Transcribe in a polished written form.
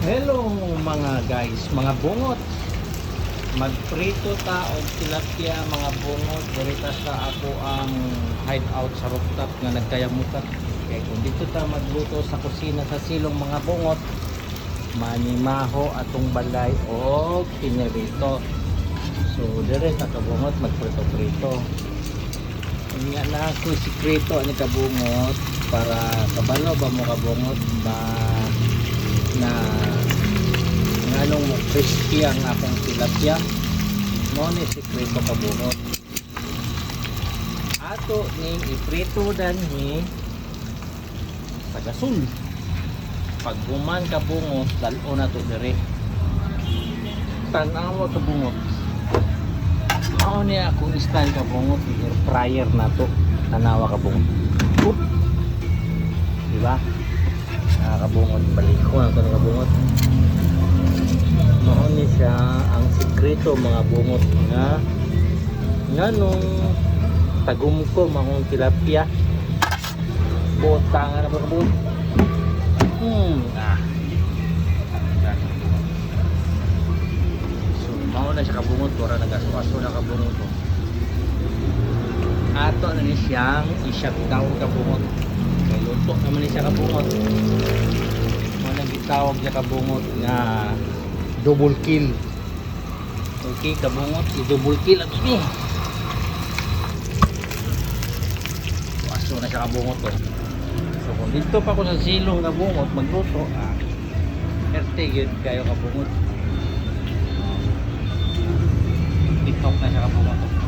Hello mga guys, mga bungot. Magprito ta og tilapia mga bungot dirita sa ako ang hideout sa rooftop nga nagkayamukat. Kaya kung dito ta magluto sa kusina sa silong mga bungot, manimaho atong balay og pinirito. So dire ta kabungot magprito-prito. Nga na ako sikreto ani kabungot para kabalo ba mo kabungot ba na nganong mo crispy ang akong tilapia mo ni sikreto kabungot ato ning iprito danhi sa gasol pag guman kabungot dalo na to dire tanawa kabungot mao ni akong style kabungot air fryer na to tanawa kabungot diba nakakabungot balik ko ang nakakabungot noon ni siya ang sikreto mga bungot nga nung tagum ko mahong tilapia botang na ba kabungot so mao na siya kabungot para nagaso-aso na kabungot ko ato na ni siyang i-shutdown kabungot kay luto naman ni siya kabungot mo nang gitawag niya kabungot nga double kill. Okay kabungot i-double kill at ini aso na siya kabungot to. So kung dito pa ko sa silong kabungot magluto erte yun kayo kabungot itok na siya kabungot to.